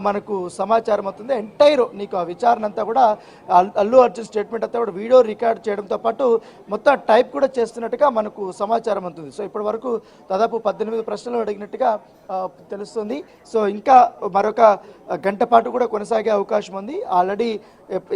మనకు సమాచారం అవుతుంది. ఎంటైర్ నీకు ఆ విచారణ అంతా కూడా అల్లు అర్జున్ స్టేట్మెంట్ అంతా కూడా వీడియో రికార్డ్ చేయడంతో పాటు మొత్తం టైప్ కూడా చేస్తున్నట్టుగా మనకు సమాచారం అవుతుంది. సో ఇప్పటి వరకు దాదాపు 18 ప్రశ్నలు అడిగినట్టుగా తెలుస్తుంది. సో ఇంకా మరొక గంట పాటు కూడా కొనసాగే అవకాశం ఉంది. ఆల్రెడీ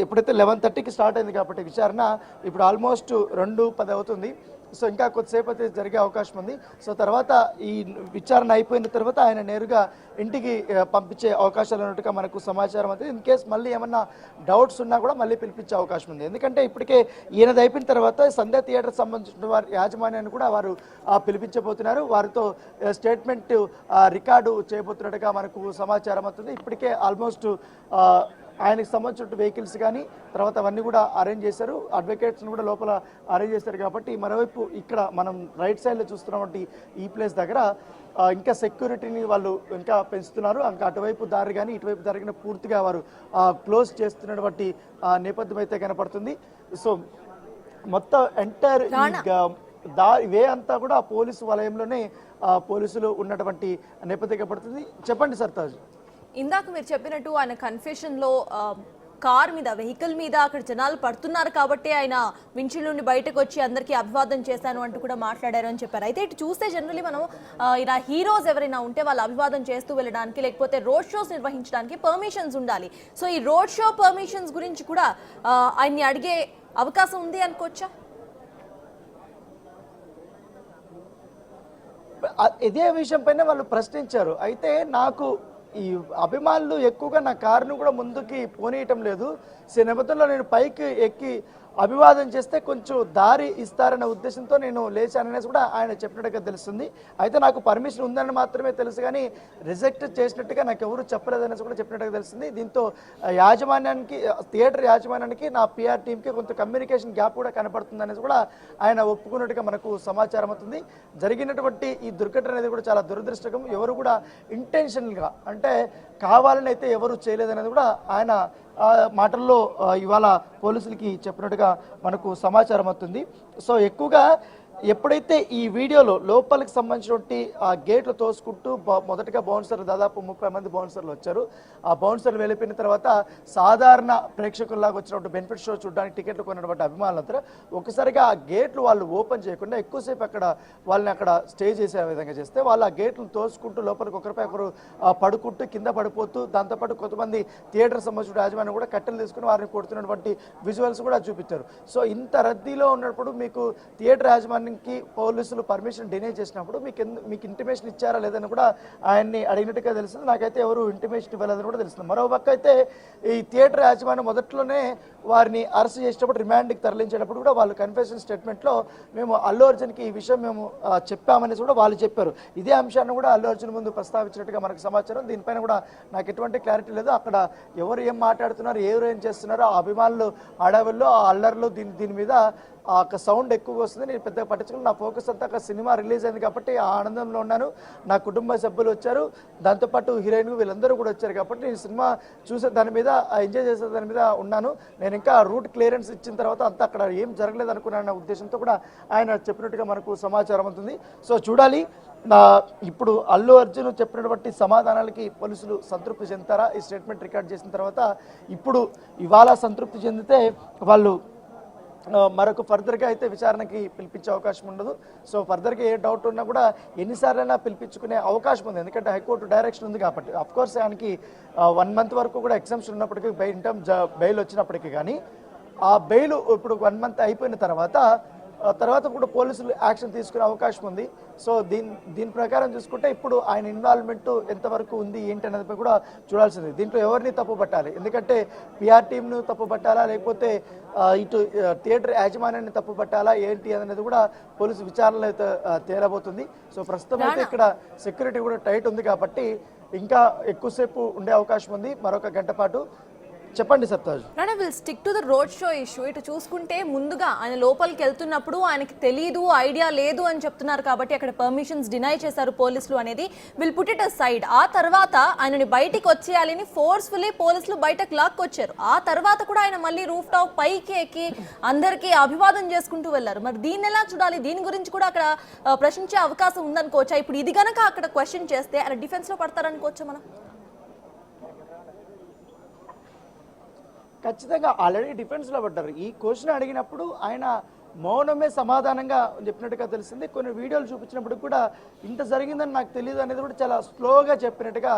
ఎప్పుడైతే 11:30కి స్టార్ట్ అయింది కాబట్టి విచారణ ఇప్పుడు ఆల్మోస్ట్ 2:10 అవుతుంది. సో ఇంకా కొద్దిసేపు అయితే జరిగే అవకాశం ఉంది. సో తర్వాత ఈ విచారణ అయిపోయిన తర్వాత ఆయన నేరుగా ఇంటికి పంపించే అవకాశాలు ఉన్నట్టుగా మనకు సమాచారం అవుతుంది. ఇన్ కేస్ మళ్ళీ ఏమన్నా డౌట్స్ ఉన్నా కూడా మళ్ళీ పిలిపించే అవకాశం ఉంది. ఎందుకంటే ఇప్పటికే ఈయనది అయిపోయిన తర్వాత సంధ్య థియేటర్ సంబంధించిన వారి యాజమాన్యాన్ని కూడా వారు పిలిపించబోతున్నారు. వారితో స్టేట్మెంట్ రికార్డు చేయబోతున్నట్టుగా మనకు సమాచారం అవుతుంది. ఇప్పటికే ఆల్మోస్ట్ ఆయనకు సంబంధించిన వెహికల్స్ కానీ తర్వాత అవన్నీ కూడా అరేంజ్ చేశారు. అడ్వకేట్స్ని కూడా లోపల అరేంజ్ చేశారు. కాబట్టి మరోవైపు ఇక్కడ మనం రైట్ సైడ్లో చూస్తున్నటువంటి ఈ ప్లేస్ దగ్గర ఇంకా సెక్యూరిటీని వాళ్ళు ఇంకా పెంచుతున్నారు. ఇంకా అటువైపు దారి కానీ ఇటువైపు దారి కానీ పూర్తిగా వారు క్లోజ్ చేస్తున్నటువంటి నేపథ్యం అయితే కనపడుతుంది. సో మొత్తం ఎంటైర్ వే అంతా కూడా పోలీసు వలయంలోనే పోలీసులు ఉన్నటువంటి నేపథ్యం కనపడుతుంది. చెప్పండి సర్తాజ్. ఇందాక మీరు చెప్పినట్టు ఆయన కన్ఫెషన్లో కార్ మీద వెహికల్ మీద అక్కడ జనాలు పడుతున్నారు కాబట్టి ఆయన విండ్షీల్డ్ నుండి బయటకు వచ్చి అందరికీ అభివాదం చేశాను అంటూ కూడా మాట్లాడారు అని చెప్పారు. అయితే ఇటు చూస్తే జనరల్లీ మనం ఇలా హీరోస్ ఎవరైనా ఉంటే వాళ్ళు అభివాదం చేస్తూ వెళ్ళడానికి లేకపోతే రోడ్ షోస్ నిర్వహించడానికి పర్మిషన్స్ ఉండాలి. సో ఈ రోడ్ షో పర్మిషన్స్ గురించి కూడా ఆయన్ని అడిగే అవకాశం ఉంది అనుకోవచ్చా? ఇదే విషయం పైన వాళ్ళు ప్రశ్నించారు. అయితే నాకు ఈ అభిమానులు ఎక్కువగా నా కారును కూడా ముందుకి పోనీయటం లేదు. నేపథ్యంలో నేను పైకి ఎక్కి అభివాదం చేస్తే కొంచెం దారి ఇస్తారనే ఉద్దేశంతో నేను లేచాననేసి కూడా ఆయన చెప్పినట్టుగా తెలుస్తుంది. అయితే నాకు పర్మిషన్ ఉందని మాత్రమే తెలుసు కానీ రిజెక్ట్ చేసినట్టుగా నాకు ఎవరు చెప్పలేదనేసి కూడా చెప్పినట్టుగా తెలుస్తుంది. దీంతో యాజమాన్యానికి థియేటర్ యాజమాన్యానికి నా పిఆర్ టీంకి కొంత కమ్యూనికేషన్ గ్యాప్ కూడా కనపడుతుంది అనేసి కూడా ఆయన ఒప్పుకున్నట్టుగా మనకు సమాచారం అవుతుంది. జరిగినటువంటి ఈ దుర్ఘటన అనేది కూడా చాలా దురదృష్టకరం. ఎవరు కూడా ఇంటెన్షనల్గా అంటే కావాలని అయితే ఎవరు చేయలేదనేది కూడా ఆయన మాటల్లో ఇవాళ పోలీసులకి చెప్పినట్టుగా మనకు సమాచారం అవుతుంది. సో ఎక్కువగా ఎప్పుడైతే ఈ వీడియోలో లోపలికి సంబంధించినటువంటి ఆ గేట్లు తోసుకుంటూ మొదటగా బౌన్సర్లు దాదాపు 30 మంది బౌన్సర్లు వచ్చారు. ఆ బౌన్సర్లు వెళ్ళిపోయిన తర్వాత సాధారణ ప్రేక్షకుల్లాగా వచ్చినటువంటి బెనిఫిట్ షో చూడడానికి టికెట్లు కొన్నటువంటి అభిమానులంతా ఒకసారిగా ఆ గేట్లు వాళ్ళు ఓపెన్ చేయకుండా ఎక్కువసేపు అక్కడ వాళ్ళని అక్కడ స్టే చేసే విధంగా చేస్తే వాళ్ళు ఆ గేట్లు తోసుకుంటూ లోపలికి ఒకరిపై ఒకరు పడుకుంటూ కింద పడిపోతూ దాంతోపాటు కొంతమంది థియేటర్ సంబంధించిన యాజమాన్యం కూడా కట్టెలు తీసుకుని వారిని కొడుతున్నటువంటి విజువల్స్ కూడా చూపించారు. సో ఇంత రద్దీలో ఉన్నప్పుడు మీకు థియేటర్ యాజమాన్యం పోలీసులు పర్మిషన్ డినై చేసినప్పుడు మీకు ఇంటిమేషన్ ఇచ్చారా లేదని కూడా ఆయన్ని అడిగినట్టుగా తెలుస్తుంది. నాకైతే ఎవరు ఇంటిమేషన్ ఇవ్వలేదని కూడా తెలుస్తుంది. మరో పక్క అయితే ఈ థియేటర్ యాజమాన్యం మొదట్లోనే వారిని అరెస్ట్ చేసేటప్పుడు రిమాండ్కి తరలించేటప్పుడు కూడా వాళ్ళు కన్ఫెషన్ స్టేట్మెంట్లో మేము అల్లు అర్జున్కి ఈ విషయం మేము చెప్పామనేసి కూడా వాళ్ళు చెప్పారు. ఇదే అంశాన్ని కూడా అల్లు అర్జున్ ముందు ప్రస్తావించినట్టుగా మనకు సమాచారం. దీనిపైన కూడా నాకు ఎటువంటి క్లారిటీ లేదు. అక్కడ ఎవరు ఏం మాట్లాడుతున్నారు ఎవరు ఏం చేస్తున్నారో ఆ అభిమానులు అడవుల్లో ఆ అల్లర్లు దీని మీద ఆ సౌండ్ ఎక్కువగా వస్తుంది. నేను పెద్దగా పట్టించుకుని నా ఫోకస్ అంతా అక్కడ సినిమా రిలీజ్ అయింది కాబట్టి ఆ ఆనందంలో ఉన్నాను. నా కుటుంబ సభ్యులు వచ్చారు, దాంతోపాటు హీరోయిన్ వీళ్ళందరూ కూడా వచ్చారు కాబట్టి నేను సినిమా చూసే దాని మీద ఎంజాయ్ చేసే దాని మీద ఉన్నాను. నేను ఇంకా రూట్ క్లియరెన్స్ ఇచ్చిన తర్వాత అంతా అక్కడ ఏం జరగలేదు అనుకున్నాను ఉద్దేశంతో కూడా ఆయన చెప్పినట్టుగా మనకు సమాచారం అవుతుంది. సో చూడాలి ఇప్పుడు అల్లు అర్జున్ చెప్పినటువంటి సమాధానాలకి పోలీసులు సంతృప్తి చెందుతారా ఈ స్టేట్మెంట్ రికార్డ్ చేసిన తర్వాత. ఇప్పుడు ఇవాళ సంతృప్తి చెందితే వాళ్ళు మరొక ఫర్దర్గా అయితే విచారణకి పిలిపించే అవకాశం ఉండదు. సో ఫర్దర్గా ఏ డౌట్ ఉన్నా కూడా ఎన్నిసార్లైనా పిలిపించుకునే అవకాశం ఉంది. ఎందుకంటే హైకోర్టు డైరెక్షన్ ఉంది కాబట్టి. అఫ్కోర్స్ ఆయనకి 1 month వరకు కూడా ఎగ్జామ్షన్ ఉన్నప్పటికీ బెయిల్ వచ్చినప్పటికీ కానీ ఆ బెయిల్ ఇప్పుడు 1 month అయిపోయిన తర్వాత కూడా పోలీసులు యాక్షన్ తీసుకునే అవకాశం ఉంది. సో దీని ప్రకారం చూసుకుంటే ఇప్పుడు ఆయన ఇన్వాల్వ్మెంట్ ఎంతవరకు ఉంది ఏంటి అనేది కూడా చూడాల్సింది. దీంట్లో ఎవరిని తప్పు పట్టాలి, ఎందుకంటే పిఆర్ టీంను తప్పు పట్టాలా లేకపోతే ఇటు థియేటర్ యాజమాన్యాన్ని తప్పు పట్టాలా ఏంటి అనేది కూడా పోలీసు విచారణలో అయితే తేలబోతుంది. సో ప్రస్తుతం అయితే ఇక్కడ సెక్యూరిటీ కూడా టైట్ ఉంది కాబట్టి ఇంకా ఎక్కువసేపు ఉండే అవకాశం ఉంది, మరొక గంట పాటు. చెప్పండి Sartaj. Will stick to the road show issue. ఇటు చూసుకుంటే ముందుగా ఆయన లోపలికి వెళ్తున్నప్పుడు ఆయనకి తెలియదు ఐడియా లేదు అని చెప్తున్నారు కాబట్టి అక్కడ పర్మిషన్స్ డినై చేశారు పోలీసులు అనేది will put it a side. ఆ తర్వాత ఆయనని బయటికి వచ్చేయాలని ఫోర్స్ఫుల్లీ పోలీసులు బయటకు లాక్కొచ్చారు. ఆ తర్వాత కూడా ఆయన మళ్ళీ రూఫ్ టాప్ పైకి ఎక్కి అందరికీ అభివాదం చేసుకుంటూ వెళ్ళారు. మరి దీన్ని ఎలా చూడాలి? దీని గురించి కూడా అక్కడ ప్రశ్నించే అవకాశం ఉందనుకోవచ్చా? ఇప్పుడు ఇది గనక అక్కడ క్వశ్చన్ చేస్తే ఆయన డిఫెన్స్ లో పడతారనుకోవచ్చా మనం? ఖచ్చితంగా ఆల్రెడీ డిఫెన్స్లో పడ్డారు. ఈ క్వశ్చన్ అడిగినప్పుడు ఆయన మౌనమే సమాధానంగా చెప్పినట్టుగా తెలిసింది. కొన్ని వీడియోలు చూపించినప్పుడు కూడా ఇంత జరిగిందని నాకు తెలియదు అనేది కూడా చాలా స్లోగా చెప్పినట్టుగా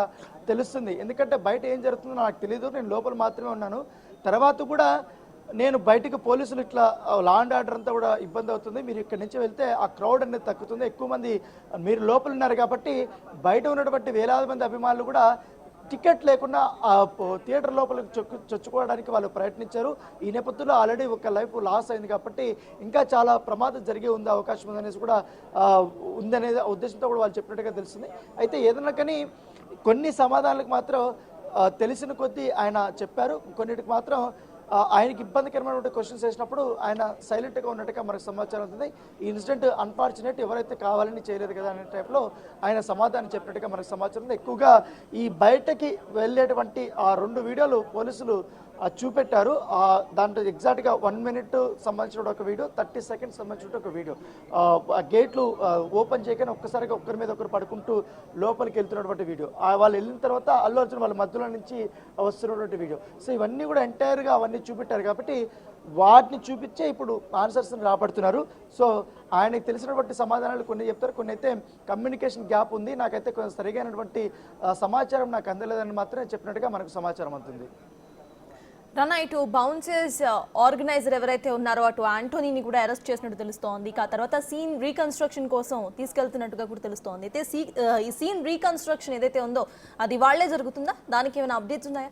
తెలుస్తుంది. ఎందుకంటే బయట ఏం జరుగుతుందో నాకు తెలియదు, నేను లోపల మాత్రమే ఉన్నాను. తర్వాత కూడా నేను బయటకు పోలీసులు ఇట్లా లా అండ్ ఆర్డర్ అంతా కూడా ఇబ్బంది అవుతుంది, మీరు ఇక్కడి నుంచి వెళ్తే ఆ క్రౌడ్ అనేది తగ్గుతుంది, ఎక్కువ మంది మీరు లోపల ఉన్నారు కాబట్టి బయట ఉన్నటువంటి వేలాది మంది అభిమానులు కూడా టికెట్ లేకుండా థియేటర్ లోపలికి చొచ్చుకోవడానికి వాళ్ళు ప్రయత్నించారు. ఈ నేపథ్యంలో ఆల్రెడీ ఒక లైఫ్ లాస్ అయింది కాబట్టి ఇంకా చాలా ప్రమాదం జరిగే ఉంది అవకాశం ఉందనేసి కూడా ఉందనే ఉద్దేశంతో కూడా వాళ్ళు చెప్పినట్టుగా తెలుస్తుంది. అయితే ఏదన్నా కానీ కొన్ని సమాధానాలకు మాత్రం తెలిసిన కొద్దీ ఆయన చెప్పారు, కొన్నిటికి మాత్రం ఆయనకి ఇబ్బందికరమైనటువంటి క్వశ్చన్స్ వేసినప్పుడు ఆయన సైలెంట్గా ఉన్నట్టుగా మనకు సమాచారం అవుతుంది. ఈ ఇన్సిడెంట్ అన్ఫార్చునేట్, ఎవరైతే కావాలని చేయలేదు కదా అనే టైప్లో ఆయన సమాధానం చెప్పినట్టుగా మనకు సమాచారం ఉంది. ఎక్కువగా ఈ బయటకి వెళ్ళేటువంటి ఆ 2 వీడియోలు పోలీసులు చూపెట్టారు. దాంట్లో ఎగ్జాక్ట్గా 1 minute సంబంధించిన ఒక వీడియో, 30 seconds సంబంధించిన ఒక వీడియో. గేట్లు ఓపెన్ చేయగానే ఒక్కసారిగా ఒకరి మీద ఒకరు పడుకుంటూ లోపలికి వెళ్తున్నటువంటి వీడియో, వాళ్ళు వెళ్ళిన తర్వాత అల్లు అర్జున్ వాళ్ళ మధ్యలో నుంచి వస్తున్నటువంటి వీడియో. సో ఇవన్నీ కూడా ఎంటైర్గా అవన్నీ చూపెట్టారు కాబట్టి వాటిని చూపించే ఇప్పుడు ఆన్సర్స్ని రాబడుతున్నారు. సో ఆయనకు తెలిసినటువంటి సమాధానాలు కొన్ని చెప్తారు, కొన్ని అయితే కమ్యూనికేషన్ గ్యాప్ ఉంది, నాకైతే కొంచెం సరిగైనటువంటి సమాచారం నాకు అందలేదని మాత్రమే చెప్పినట్టుగా మనకు సమాచారం అవుతుంది. రన్నా, ఇటు బౌన్సర్స్ ఆర్గనైజర్ ఎవరైతే ఉన్నారో అటు యాంటోనీని కూడా అరెస్ట్ చేసినట్టు తెలుస్తోంది. ఆ తర్వాత సీన్ రీకన్స్ట్రక్షన్ కోసం తీసుకెళ్తున్నట్టుగా కూడా తెలుస్తోంది. అయితే ఈ సీన్ రీకన్స్ట్రక్షన్ ఏదైతే ఉందో అది వాళ్లే జరుగుతుందా? దానికి ఏమైనా అప్డేట్స్ ఉన్నాయా?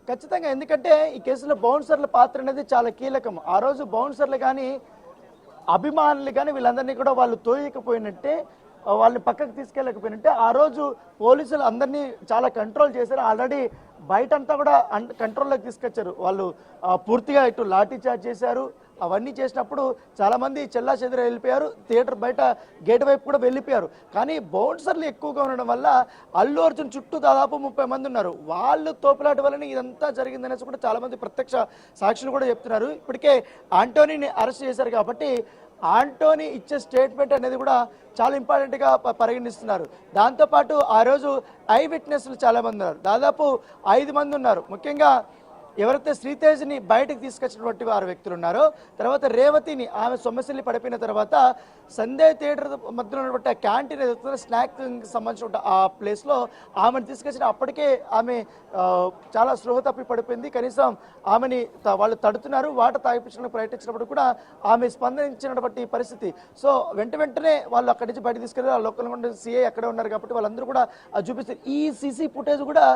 ఖచ్చితంగా, ఎందుకంటే ఈ కేసులో బౌన్సర్ల పాత్ర అనేది చాలా కీలకం. ఆ రోజు బౌన్సర్లు కానీ అభిమానులు కానీ వీళ్ళందరినీ కూడా వాళ్ళు తోయకపోయినట్టే, వాళ్ళని పక్కకు తీసుకెళ్ళకపోయినట్టే ఆ రోజు పోలీసులు అందరినీ చాలా కంట్రోల్ చేశారు. ఆల్రెడీ బయటంతా కూడా కంట్రోల్లోకి తీసుకొచ్చారు. వాళ్ళు పూర్తిగా ఇటు లాఠీ చార్జ్ చేశారు. అవన్నీ చేసినప్పుడు చాలామంది చెల్లా చెదిర వెళ్ళిపోయారు, థియేటర్ బయట గేట్ వైపు కూడా వెళ్ళిపోయారు. కానీ బౌన్సర్లు ఎక్కువగా ఉండడం వల్ల అల్లు అర్జున్ చుట్టూ దాదాపు 30 మంది ఉన్నారు. వాళ్ళు తోపులాట వల్లనే ఇదంతా జరిగిందనేసి కూడా చాలామంది ప్రత్యక్ష సాక్షులు కూడా చెప్తున్నారు. ఇప్పటికే ఆంటోనీని అరెస్ట్ చేశారు కాబట్టి ఆంటోనీ ఇచ్చే స్టేట్మెంట్ అనేది కూడా చాలా ఇంపార్టెంట్గా పరిగణిస్తున్నారు. దాంతోపాటు ఆ రోజు ఐ విట్నెస్లు చాలామంది ఉన్నారు, దాదాపు 5 మంది ఉన్నారు. ముఖ్యంగా ఎవరైతే శ్రీతేజ్ని బయటకు తీసుకొచ్చినటువంటి వారు వ్యక్తులు ఉన్నారో, తర్వాత రేవతిని ఆమె సొమ్మసిల్లి పడిపోయిన తర్వాత సందేహ్ థియేటర్ మధ్యలో ఉన్నటువంటి ఆ క్యాంటీన్ ఏదైతే స్నాక్కి సంబంధించిన ఆ ప్లేస్లో ఆమెను తీసుకొచ్చిన అప్పటికే ఆమె చాలా స్పృహ తప్పి పడిపోయింది. కనీసం ఆమెని వాళ్ళు తడుతున్నారు, వాటర్ తాగిపించడానికి ప్రయత్నించినప్పుడు కూడా ఆమె స్పందించినటువంటి పరిస్థితి. సో వెంటనే వాళ్ళు అక్కడి నుంచి బయట తీసుకెళ్ళి ఆ లోకల్ సిఐ అక్కడే ఉన్నారు కాబట్టి వాళ్ళందరూ కూడా చూపిస్తారు. ఈ సీసీ ఫుటేజ్ కూడా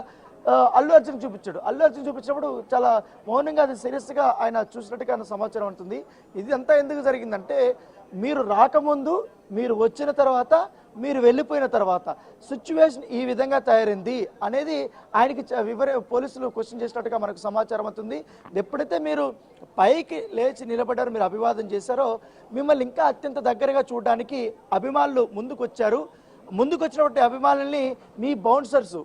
అల్లు అర్జున్ చూపించాడు. అల్లు అర్జున్ చూపించినప్పుడు చాలా మౌనంగా అది సీరియస్గా ఆయన చూసినట్టుగా సమాచారం ఉంటుంది. ఇది అంతా ఎందుకు జరిగిందంటే, మీరు రాకముందు, మీరు వచ్చిన తర్వాత, మీరు వెళ్ళిపోయిన తర్వాత సిచ్యువేషన్ ఈ విధంగా తయారైంది అనేది ఆయనకి పోలీసులు క్వశ్చన్ చేసినట్టుగా మనకు సమాచారం అవుతుంది. ఎప్పుడైతే మీరు పైకి లేచి నిలబడ్డారో, మీరు అభివాదం చేశారో, మిమ్మల్ని ఇంకా అత్యంత దగ్గరగా చూడడానికి అభిమానులు ముందుకు వచ్చారు. ముందుకు వచ్చినటువంటి అభిమానుల్ని మీ బౌన్సర్స్,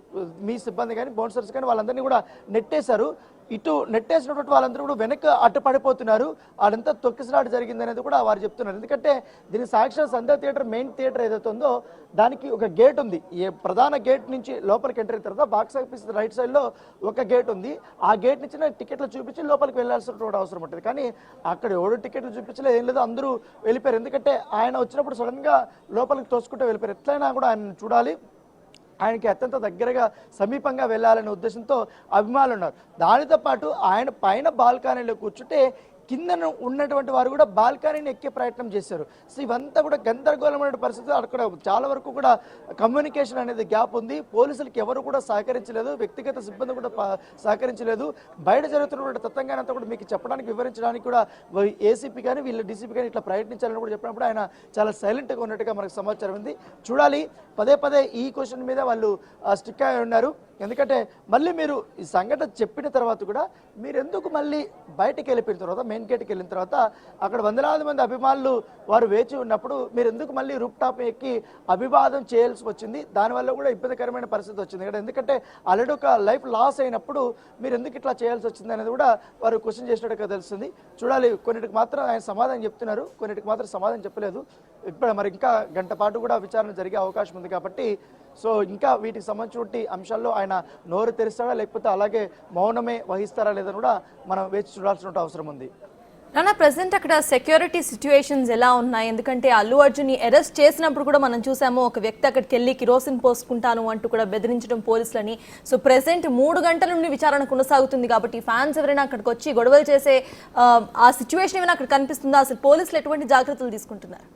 మీ సిబ్బంది కానీ బౌన్సర్స్ కానీ వాళ్ళందరినీ కూడా నెట్టేశారు. ఇటు నెట్టేసినటువంటి వాళ్ళందరూ కూడా వెనక్కి అడ్డు పడిపోతున్నారు. అదంతా తొక్కిసలాట జరిగింది అనేది కూడా వారు చెప్తున్నారు. ఎందుకంటే దీని సాక్షాత్ సంధ్యా థియేటర్ మెయిన్ థియేటర్ ఏదైతే ఉందో దానికి ఒక గేట్ ఉంది. ఏ ప్రధాన గేట్ నుంచి లోపలికి ఎంటర్ అయిన తర్వాత బాక్స్ ఆఫీస్ రైట్ సైడ్లో ఒక గేట్ ఉంది. ఆ గేట్ నుంచి టికెట్లు చూపించి లోపలికి వెళ్ళాల్సినటువంటి అవసరం ఉంటుంది. కానీ అక్కడ ఎవరు టికెట్లు చూపించలేదు, ఏం లేదు, అందరూ వెళ్ళిపోయారు. ఎందుకంటే ఆయన వచ్చినప్పుడు సడన్గా లోపలికి తోసుకుంటూ వెళ్ళిపోయారు. ఎట్లయినా కూడా ఆయన చూడాలి, ఆయనకి అత్యంత దగ్గరగా సమీపంగా వెళ్ళాలనే ఉద్దేశంతో అభిమానులు ఉన్నారు. దానితో పాటు ఆయన పైన బాల్కనీలో కూర్చుంటే కింద ఉన్నటువంటి వారు కూడా బాల్కనీని ఎక్కే ప్రయత్నం చేశారు. సో ఇవంతా కూడా గందరగోళమైన పరిస్థితి. అక్కడ చాలా వరకు కూడా కమ్యూనికేషన్ అనేది గ్యాప్ ఉంది. పోలీసులకి ఎవరు కూడా సహకరించలేదు, వ్యక్తిగత సిబ్బంది కూడా సహకరించలేదు. బయట జరుగుతున్నటువంటి తత్వంగానంతా కూడా మీకు చెప్పడానికి, వివరించడానికి కూడా ఏసీపీ కానీ వీళ్ళు డీసీపీ కానీ ఇట్లా ప్రయత్నించాలని కూడా చెప్పినప్పుడు ఆయన చాలా సైలెంట్గా ఉన్నట్టుగా మనకు సమాచారం ఉంది. చూడాలి, పదే ఈ క్వశ్చన్ మీద వాళ్ళు స్టిక్ అయి ఉన్నారు. ఎందుకంటే మళ్ళీ మీరు ఈ సంఘటన చెప్పిన తర్వాత కూడా మీరు ఎందుకు మళ్ళీ బయటకు వెళ్ళిపోయిన తర్వాత, మెయిన్ గేట్కి వెళ్ళిన తర్వాత అక్కడ వందలాది మంది అభిమానులు వారు వేచి ఉన్నప్పుడు మీరు ఎందుకు మళ్ళీ రూప్ టాప్ ఎక్కి అభివాదం చేయాల్సి వచ్చింది? దానివల్ల కూడా ఇబ్బందికరమైన పరిస్థితి వచ్చింది కదా. ఎందుకంటే ఆల్రెడీ ఒక లైఫ్ లాస్ అయినప్పుడు మీరు ఎందుకు ఇట్లా చేయాల్సి వచ్చింది అనేది కూడా వారు క్వశ్చన్ చేసినట్టుగా తెలుస్తుంది. చూడాలి, కొన్నిటికి మాత్రం ఆయన సమాధానం చెప్తున్నారు, కొన్నిటికి మాత్రం సమాధానం చెప్పలేదు. ఇప్పుడు మరి ఇంకా గంట పాటు కూడా విచారణ జరిగే అవకాశం ఉంది కాబట్టి సో ఇంకా వీటికి సంబంధించిన అంశాల్లో ఆయన నోరు తెరుస్తాడా లేకపోతే అలాగే మౌనమే వహిస్తారా లేదని కూడా మనం వేచి చూడాల్సిన అవసరం ఉంది. రానా, ప్రెసెంట్ అక్కడ సెక్యూరిటీ సిచ్యువేషన్స్ ఎలా ఉన్నాయి? ఎందుకంటే అల్లు అర్జున్ని అరెస్ట్ చేసినప్పుడు కూడా మనం చూసాము, ఒక వ్యక్తి అక్కడికి వెళ్ళి కిరోసిన్ పోసుకుంటాను అంటూ కూడా బెదిరించడం పోలీసులని. సో ప్రెసెంట్ 3 గంటల నుండి విచారణ కొనసాగుతుంది కాబట్టి ఫ్యాన్స్ ఎవరైనా అక్కడికి వచ్చి గొడవలు చేసే ఆ సిచ్యువేషన్ ఏమైనా అక్కడ కనిపిస్తుందా? అసలు పోలీసులు ఎటువంటి జాగ్రత్తలు తీసుకుంటున్నారు?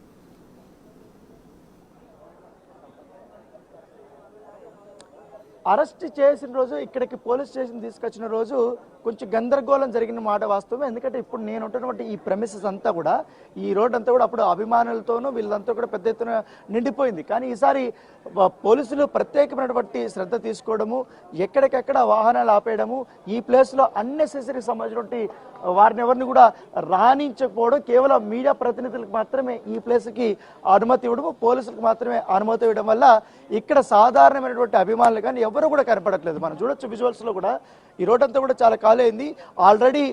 అరెస్ట్ చేసిన రోజు ఇక్కడికి పోలీస్ స్టేషన్ తీసుకొచ్చిన రోజు కొంచెం గందరగోళం జరిగిన మాట వాస్తవం. ఎందుకంటే ఇప్పుడు నేను ఉంటున్నటువంటి ఈ ప్రెమిసెస్ అంతా కూడా, ఈ రోడ్ అంతా కూడా అప్పుడు అభిమానులతోనూ వీళ్ళంతా కూడా పెద్ద ఎత్తున నిండిపోయింది. కానీ ఈసారి పోలీసులు ప్రత్యేకమైనటువంటి శ్రద్ధ తీసుకోవడము, ఎక్కడికెక్కడ వాహనాలు ఆపేయడము, ఈ ప్లేస్లో అన్నెసెసరీ సంబంధించినటువంటి వారిని ఎవరిని కూడా రాణించకపోవడం, కేవలం మీడియా ప్రతినిధులకు మాత్రమే ఈ ప్లేస్కి అనుమతి ఇవ్వడము, పోలీసులకు మాత్రమే అనుమతి ఇవ్వడం వల్ల ఇక్కడ సాధారణమైనటువంటి అభిమానులు కానీ ఎవరు కూడా కనపడట్లేదు. మనం చూడొచ్చు విజువల్స్లో కూడా ఈ రోడ్ అంతా కూడా చాలా ఖాళీ అయింది. ఆల్రెడీ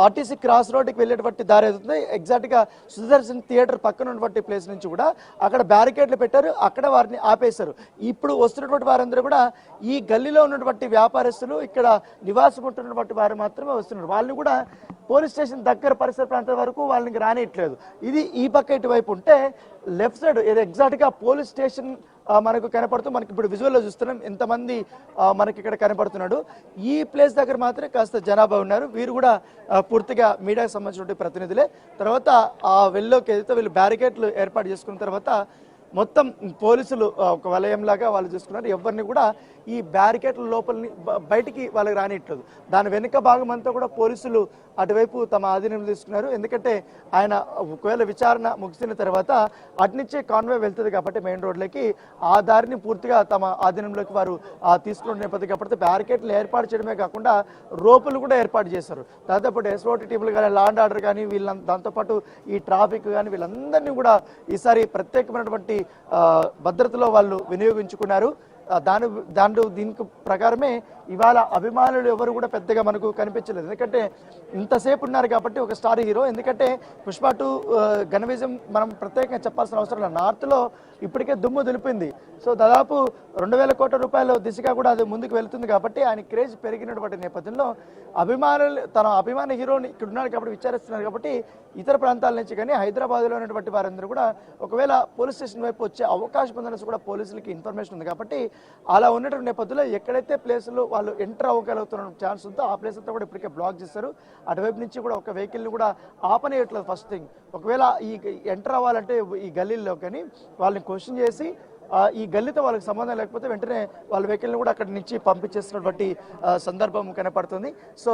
ఆర్టీసీ క్రాస్ రోడ్కి వెళ్ళేటువంటి దారి అవుతుంది. ఎగ్జాక్ట్గా సుదర్శన్ థియేటర్ పక్కన ఉన్నటువంటి ప్లేస్ నుంచి కూడా అక్కడ బ్యారికేడ్లు పెట్టారు, అక్కడ వారిని ఆపేశారు. ఇప్పుడు వస్తున్నటువంటి వారందరూ కూడా ఈ గల్లీలో ఉన్నటువంటి వ్యాపారస్తులు, ఇక్కడ నివాసం ఉంటున్నటువంటి వారు మాత్రమే వస్తున్నారు. వాళ్ళని కూడా పోలీస్ స్టేషన్ దగ్గర పరిసర ప్రాంతాల వరకు వాళ్ళని రానియట్లేదు. ఇది ఈ పక్క ఇటువైపు ఉంటే లెఫ్ట్ సైడ్ ఇది ఎగ్జాక్ట్గా పోలీస్ స్టేషన్ మనకు కనపడుతూ, మనకి ఇప్పుడు విజువల్లో చూస్తున్నాం ఎంతమంది మనకి ఇక్కడ కనపడుతున్నాడు. ఈ ప్లేస్ దగ్గర మాత్రమే కాస్త జనాభా ఉన్నారు. వీరు కూడా పూర్తిగా మీడియాకి సంబంధించిన ప్రతినిధులే. తర్వాత ఆ వెల్లోకి ఏదైతే వీళ్ళు బ్యారికేడ్లు ఏర్పాటు చేసుకున్న తర్వాత మొత్తం పోలీసులు ఒక వలయంలాగా వాళ్ళు చూసుకున్నారు. ఎవరిని కూడా ఈ బ్యారికేడ్ల లోపలిని బయటికి వాళ్ళకి రానిట్లేదు. దాని వెనుక భాగం అంతా కూడా పోలీసులు అటువైపు తమ ఆధీనంలో తీసుకున్నారు. ఎందుకంటే ఆయన ఒకవేళ విచారణ ముగిసిన తర్వాత అటునుంచే కాన్వాయ్ వెళ్తుంది కాబట్టి మెయిన్ రోడ్లకి, ఆ దారిని పూర్తిగా తమ ఆధీనంలోకి వారు తీసుకున్న నేపథ్యం కాబట్టి బ్యారికేడ్లు ఏర్పాటు చేయడమే కాకుండా రోపులు కూడా ఏర్పాటు చేశారు. దాదాపు ఎస్ఓటీ టీములు కానీ, లా అండ్ ఆర్డర్ కానీ, వీళ్ళ దాంతోపాటు ఈ ట్రాఫిక్ కానీ వీళ్ళందరినీ కూడా ఈసారి ప్రత్యేకమైనటువంటి భద్రతలో వాళ్ళు వినియోగించుకున్నారు. దీనికి ప్రకారమే ఇవాళ అభిమానులు ఎవరు కూడా పెద్దగా మనకు కనిపించలేదు. ఎందుకంటే ఇంతసేపు ఉన్నారు కాబట్టి ఒక స్టార్ హీరో. ఎందుకంటే పుష్ప 2 ఘన విజయం మనం ప్రత్యేకంగా చెప్పాల్సిన అవసరం లేదు. నార్త్లో ఇప్పటికే దుమ్ము దులిపింది. సో దాదాపు 2,000 కోట్ల రూపాయల దిశగా కూడా అది ముందుకు వెళ్తుంది కాబట్టి ఆయన క్రేజ్ పెరిగినటువంటి నేపథ్యంలో అభిమానులు తన అభిమాన హీరోని ఇక్కడ ఉన్నారు కాబట్టి విచారిస్తున్నారు కాబట్టి ఇతర ప్రాంతాల నుంచి కానీ హైదరాబాద్లో ఉన్నటువంటి వారందరూ కూడా ఒకవేళ పోలీస్ స్టేషన్ వైపు వచ్చే అవకాశం ఉందనేసి కూడా పోలీసులకి ఇన్ఫర్మేషన్ ఉంది కాబట్టి అలా ఉన్నటువంటి నేపథ్యంలో ఎక్కడైతే ప్లేసులు వాళ్ళు ఎంటర్ అవ్వగలుగుతున్న ఛాన్స్ ఉందో ఆ ప్లేస్ అంతా కూడా ఇప్పటికే బ్లాక్ చేస్తారు. అటువైపు నుంచి కూడా ఒక వెహికల్ని కూడా ఆపనేయట్లేదు. ఫస్ట్ థింగ్, ఒకవేళ ఈ ఎంటర్ అవ్వాలంటే ఈ గల్లీల్లో కానీ వాళ్ళని క్వశ్చన్ చేసి ఈ గల్లీతో వాళ్ళకి సంబంధం లేకపోతే వెంటనే వాళ్ళ వెహికల్ని కూడా అక్కడి నుంచి పంపించేస్తున్నటువంటి సందర్భం కనపడుతుంది. సో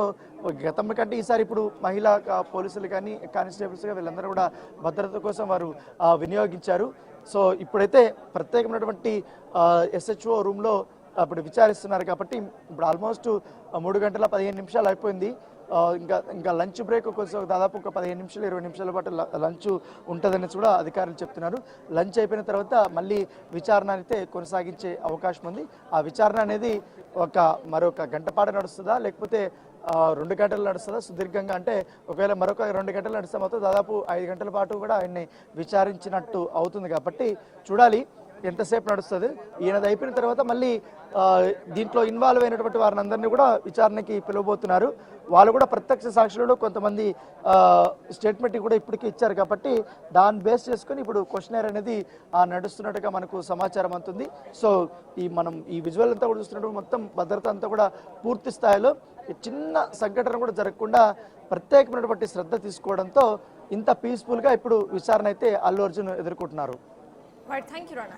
గతం కంటే ఈసారి ఇప్పుడు మహిళా పోలీసులు కానీ కానిస్టేబుల్స్గా వీళ్ళందరూ కూడా భద్రత కోసం వారు వినియోగించారు. సో ఇప్పుడైతే ప్రత్యేకమైనటువంటి SHO రూమ్లో అప్పుడు విచారిస్తున్నారు కాబట్టి ఇప్పుడు ఆల్మోస్ట్ 3 గంటల 15 నిమిషాలు అయిపోయింది. ఇంకా లంచ్ బ్రేక్ కోసం దాదాపు ఒక 15 నిమిషాలు 20 నిమిషాల పాటు లంచ్ ఉంటుందని కూడా అధికారులు చెప్తున్నారు. లంచ్ అయిపోయిన తర్వాత మళ్ళీ విచారణ అయితే కొనసాగించే అవకాశం ఉంది. ఆ విచారణ అనేది మరొక గంట పాటు నడుస్తుందా లేకపోతే 2 గంటలు నడుస్తుందా సుదీర్ఘంగా? అంటే ఒకవేళ మరొక 2 గంటలు నడిస్తే మొత్తం దాదాపు 5 గంటల పాటు కూడా ఆయన్ని విచారించినట్టు అవుతుంది కాబట్టి చూడాలి ఎంతసేపు నడుస్తుంది. ఈయనది అయిపోయిన తర్వాత మళ్ళీ దీంట్లో ఇన్వాల్వ్ అయినటువంటి వారిని అందరినీ కూడా విచారణకి పిలవబోతున్నారు. వాళ్ళు కూడా ప్రత్యక్ష సాక్షులు కొంతమంది స్టేట్మెంట్ కూడా ఇప్పటికీ ఇచ్చారు కాబట్టి దాన్ని బేస్ చేసుకొని ఇప్పుడు క్వశ్చనర్ అనేది నడుస్తున్నట్టుగా మనకు సమాచారం అందుతుంది. సో మనం ఈ విజువల్ అంతా కూడా చూస్తున్నట్టు మొత్తం భద్రత అంతా కూడా పూర్తి స్థాయిలో చిన్న సంఘటన కూడా జరగకుండా ప్రత్యేకమైనటువంటి శ్రద్ధ తీసుకోవడంతో ఇంత పీస్ఫుల్గా ఇప్పుడు విచారణ అయితే అల్లు అర్జున్ ఎదుర్కొంటున్నారు. Right, thank you, Rana.